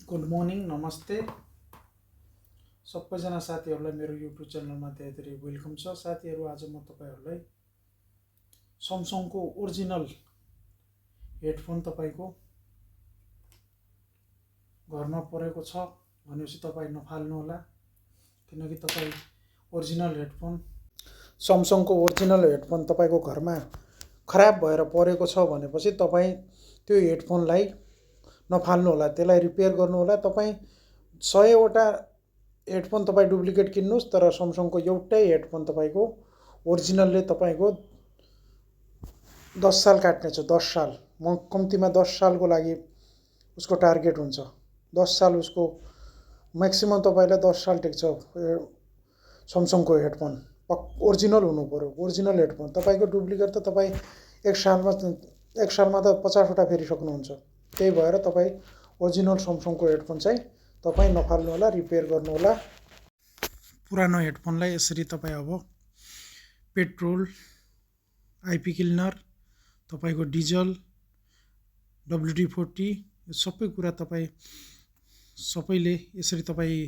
Good morning नमस्ते सबैजना साथीहरूलाई मेरो युट्युब च्यानलमा धेरै धेरै वेलकम छ। साथीहरू आज म तपाईँहरूलाई स्यामसङको ओरिजिनल हेडफोन तपाईँको घरमा परेको छ भनेपछि तपाईँ नफाल्नुहोला, किनकि तपाईँ ओरिजिनल हेडफोन स्यामसङको ओरिजिनल हेडफोन तपाईँको घरमा खराब भएर परेको छ भनेपछि तपाईँ त्यो हेडफोनलाई नफाल्नुहोला, त्यसलाई रिपेयर गर्नुहोला। तपाईँ 100वटा हेडफोन तपाईँ डुप्लिकेट किन्नुहोस्, तर स्यामसङको एउटै हेडफोन तपाईँको ओरिजिनलले तपाईँको 10 साल काट्नेछ। 10 साल, म कम्तीमा 10 सालको लागि उसको टार्गेट हुन्छ। 10 साल उसको म्याक्सिमम तपाईँलाई 10 साल टेक्छ स्यामसङको हेडफोन। ओरिजिनल हुनु पऱ्यो, ओरिजिनल हेडफोन। तपाईँको डुप्लिकेट त तपाईँ एक सालमा त 50वटा फेरिसक्नुहुन्छ। त्यही भएर तपाईँ ओरिजिनल स्यामसङको हेडफोन चाहिँ तपाईँ नफाल्नुहोला, रिपेयर गर्नुहोला। पुरानो हेडफोनलाई यसरी तपाईँ अब पेट्रोल, आइपी क्लिनर, तपाईँको डिजल, WD-40 यो सबै कुरा तपाईँ सबैले यसरी तपाईँ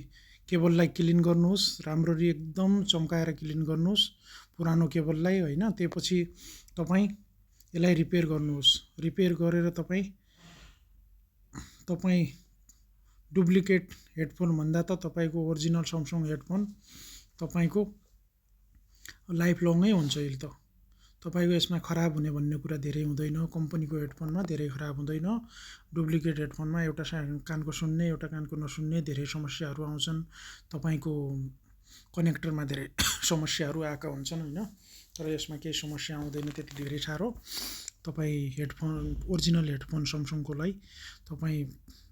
केबललाई क्लिन गर्नुहोस्। राम्ररी एकदम चम्काएर क्लिन गर्नुहोस् पुरानो केबललाई, होइन। त्यसपछि तपाईँ यसलाई रिपेयर गर्नुहोस्। रिपेयर गरेर तपाईँ डुप्लिकेट हेडफोन भन्दा त तपाईँको ओरिजिनल स्यामसङ हेडफोन तपाईँको लाइफ लङै हुन्छ। अहिले त तपाईँको यसमा खराब हुने भन्ने कुरा धेरै हुँदैन। कम्पनीको हेडफोनमा धेरै खराब हुँदैन। डुप्लिकेट हेडफोनमा एउटा कानको सुन्ने, एउटा कानको नसुन्ने धेरै समस्याहरू आउँछन्। तपाईँको कनेक्टरमा धेरै समस्याहरू आएका हुन्छन्, होइन। तर यसमा केही समस्या आउँदैन त्यति धेरै साह्रो। तपाईँ हेडफोन ओरिजिनल हेडफोन स्यामसङकोलाई तपाईँ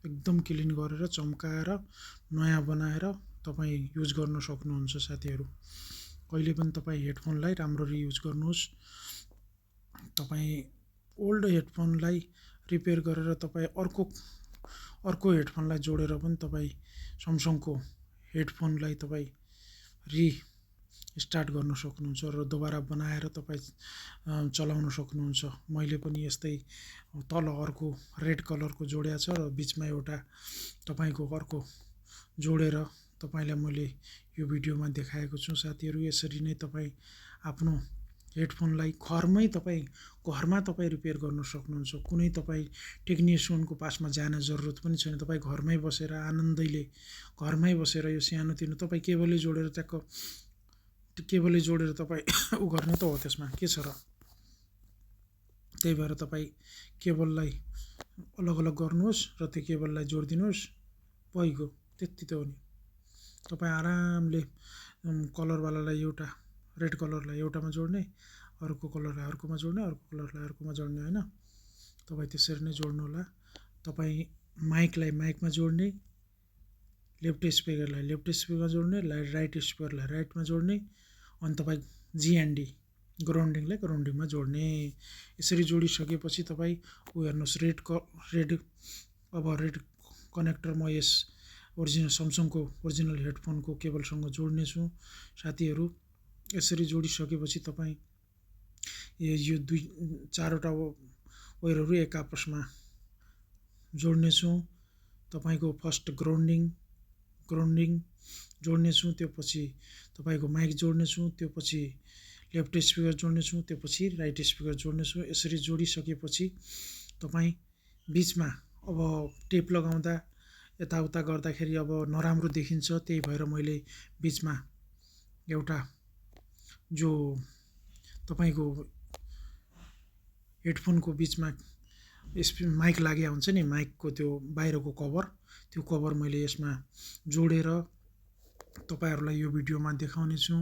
एकदम क्लिन गरेर चम्काएर नयाँ बनाएर तपाईँ युज गर्न सक्नुहुन्छ। साथीहरू, कहिले पनि तपाईँ हेडफोनलाई राम्ररी युज गर्नुहोस्। तपाईँ ओल्ड हेडफोनलाई रिपेयर गरेर तपाईँ अर्को हेडफोनलाई जोडेर पनि तपाईँ स्यामसङको हेडफोनलाई तपाईँ स्टार्ट गर्न सक्नुहुन्छ र दोबारा बनाएर तपाईँ चलाउन सक्नुहुन्छ। मैले पनि यस्तै तल अर्को रेड कलरको जोडिया छ र बिचमा एउटा तपाईँको अर्को जोडेर तपाईँलाई मैले यो भिडियोमा देखाएको छु। साथीहरू, यसरी नै तपाईँ आफ्नो हेडफोनलाई घरमा तपाईँ रिपेयर गर्न सक्नुहुन्छ। कुनै तपाईँ टेक्निसियनको पासमा जाने जरुरत पनि छैन। तपाईँ घरमै बसेर आनन्दले घरमै बसेर यो सानोतिनो तपाईँ केबलै जोडेर तपाईँ उ गर्ने त हो, त्यसमा के छ र। त्यही भएर तपाईँ केबललाई अलग अलग गर्नुहोस् र त्यो केबललाई जोडिदिनुहोस्, भइगयो। त्यति त हो नि। तपाईँ आरामले कलरवालालाई एउटा रेड कलरलाई एउटामा जोड्ने, अर्को कलरलाई अर्कोमा जोड्ने, अर्को कलरलाई अर्कोमा जोड्ने, होइन। तपाईँ त्यसरी नै जोड्नुहोला। तपाईँ माइकलाई माइकमा जोड्ने, लेफ्ट स्पिकरलाई लेफ्ट स्पिकरमा जोड्ने, राइट स्पिकरलाई राइटमा जोड्ने, अनि तपाईँ GND ग्राउन्डिङलाई ग्राउन्डिङमा जोड्ने। यसरी जोडिसकेपछि तपाईँ हेर्नुहोस्, रेड कनेक्टर म यस ओरिजिनल स्यामसङको ओरिजिनल हेडफोनको केबलसँग जोड्नेछु। साथीहरू, यसरी जोडिसकेपछि तपाईँ यो 4वटा वायरहरू एक आपसमा जोड्नेछु। तपाईँको फर्स्ट ग्राउन्डिङ जोड्नेछु, त्यो पछि तपाईँको माइक जोड्नेछु, त्यो पछि लेफ्ट स्पिकर जोड्नेछु, त्यो पछि राइट स्पिकर जोड्नेछु। यसरी जोडिसकेपछि तपाईँ बिचमा अब टेप लगाउँदा यताउता गर्दाखेरि अब नराम्रो देखिन्छ। त्यही भएर मैले बिचमा एउटा जो तपाईँको हेडफोनको बिचमा माइक लागेको हुन्छ नि, माइकको त्यो बाहिरको त्यो कभर मैले यसमा जोडेर तपाईँहरूलाई यो भिडियोमा देखाउने छु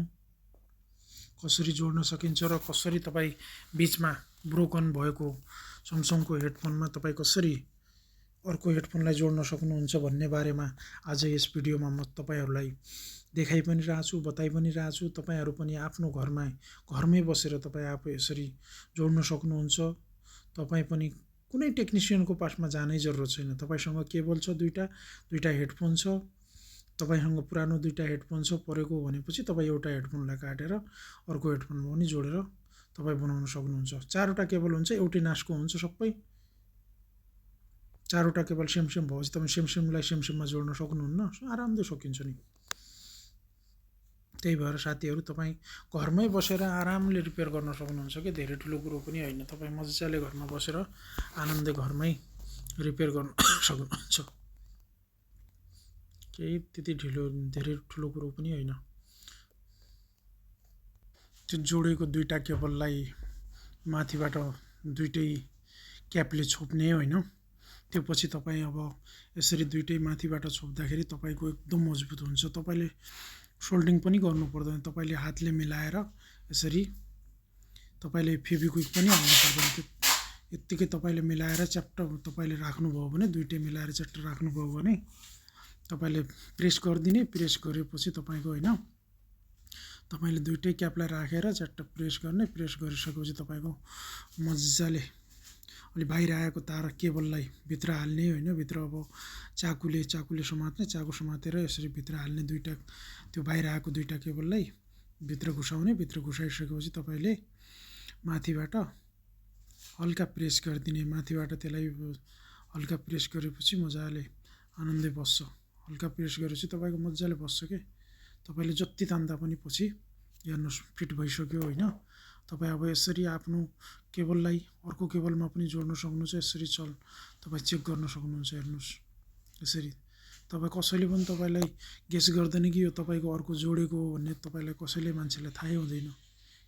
कसरी जोड्न सकिन्छ र कसरी तपाईँ बिचमा ब्रोकन भएको स्यामसङको हेडफोनमा तपाईँ कसरी अर्को हेडफोनलाई जोड्न सक्नुहुन्छ भन्ने बारेमा आज यस भिडियोमा म तपाईँहरूलाई देखाइ पनि रहेछु, बताइ पनि रहेछु। तपाईँहरू पनि आफ्नो घरमै बसेर तपाईँ आफै यसरी जोड्न सक्नुहुन्छ। तपाईँ पनि कुनै टेक्निसियनको पासमा जानै जरुरत छैन। तपाईँसँग केबल छ, दुईटा हेडफोन छ, तपाईँसँग पुरानो 2टा हेडफोन छ परेको भनेपछि तपाईँ एउटा हेडफोनलाई काटेर अर्को हेडफोनमा पनि जोडेर तपाईँ बनाउन सक्नुहुन्छ। 4वटा केबल हुन्छ, एउटै नासको हुन्छ सबै। चारवटा केबल सेम सेम भएपछि तपाईँ सेमलाई सेममा जोड्न सक्नुहुन्न, आरामले सकिन्छ नि। त्यही भएर साथीहरू तपाईँ घरमै बसेर आरामले रिपेयर गर्न सक्नुहुन्छ कि धेरै ठुलो कुरो पनि होइन। तपाईँ मजाले घरमा बसेर आनन्दले घरमै रिपेयर गर्न सक्नुहुन्छ। केही त्यति धेरै ठुलो कुरो पनि होइन। त्यो जोडेको दुईटा केबललाई माथिबाट दुईटै क्यापले छोप्ने होइन। त्यो पछि तपाईँ अब यसरी दुईटै माथिबाट छोप्दाखेरि तपाईँको एकदम मजबुत हुन्छ। तपाईँले सोल्डिङ पनि गर्नु पर्दैन, तपाईँले हातले मिलाएर यसरी तपाईँले फेभिक्विक पनि हाल्नु पर्दैन। त्यो यत्तिकै तपाईँले मिलाएर च्याप्ट तपाईँले राख्नुभयो भने दुईटै मिलाएर च्याप्ट राख्नुभयो भने तपाईँले प्रेस गरिदिने, प्रेस गरेपछि तपाईँको होइन तपाईँले दुईटै क्यापलाई राखेर च्याट्ट प्रेस गर्ने, प्रेस गरिसकेपछि तपाईँको मजाले अलि बाहिर आएको तार केबललाई भित्र हाल्ने होइन। भित्र अब चाकुले समात्ने, चाकु समातेर यसरी भित्र हाल्ने दुईटा त्यो बाहिर आएको दुईटा केबललाई भित्र घुसाउने। भित्र घुसाइसकेपछि तपाईँले माथिबाट हल्का प्रेस गरिदिने, माथिबाट त्यसलाई हल्का प्रेस गरेपछि मजाले आनन्दै बस्छ। हल्का प्रेस गरेपछि तपाईँको मजाले बस्छ के। तपाईँले जति तान्दा पनि पछि हेर्नुहोस् फिट भइसक्यो होइन। तपाईँ अब यसरी आफ्नो केबललाई अर्को केबलमा पनि जोड्न सक्नुहुन्छ। यसरी तपाईँ चेक गर्न सक्नुहुन्छ। हेर्नुहोस् यसरी तपाईँ कसैले पनि तपाईँलाई गेस गर्दैन कि यो तपाईँको अर्को जोडेको हो भन्ने। तपाईँलाई कसैले मान्छेलाई थाहै हुँदैन,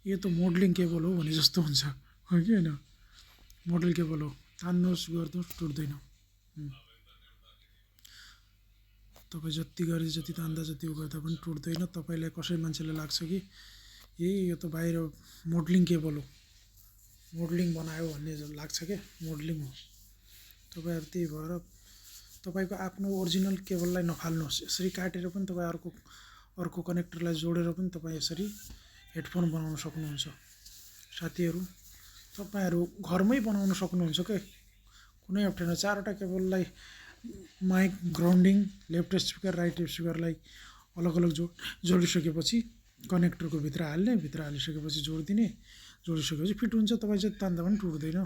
यो त मोडलिङ केबल हो भने जस्तो हुन्छ हो कि होइन। मोडल केबल हो, तान्नुहोस् गर्नुहोस् टुट्दैन। तपाईँ जति गरे जति तान्दा जति उ गर्दा पनि टुट्दैन। तपाईँलाई कसै मान्छेलाई लाग्छ कि यो त बाहिर मोडलिङ केबल हो, मोडलिङ बनायो भन्ने लाग्छ क्या, मोडलिङ हो। तपाईँहरू त्यही भएर तपाईँको आफ्नो ओरिजिनल केबललाई नफाल्नुहोस्। यसरी काटेर पनि तपाईँ अर्को कनेक्टरलाई जोडेर पनि तपाईँ यसरी हेडफोन बनाउन सक्नुहुन्छ। साथीहरू तपाईँहरू घरमै बनाउन सक्नुहुन्छ क्या, कुनै अप्ठ्यारो। चारवटा केबललाई mic, grounding, left speaker, right स्पिकरलाई अलग अलग जोडिसकेपछि कनेक्टरको भित्र हाल्ने, भित्र हालिसकेपछि जोडिदिने, जोडिसकेपछि फिट हुन्छ। तपाईँ जति तान्दा पनि टुट्दैन।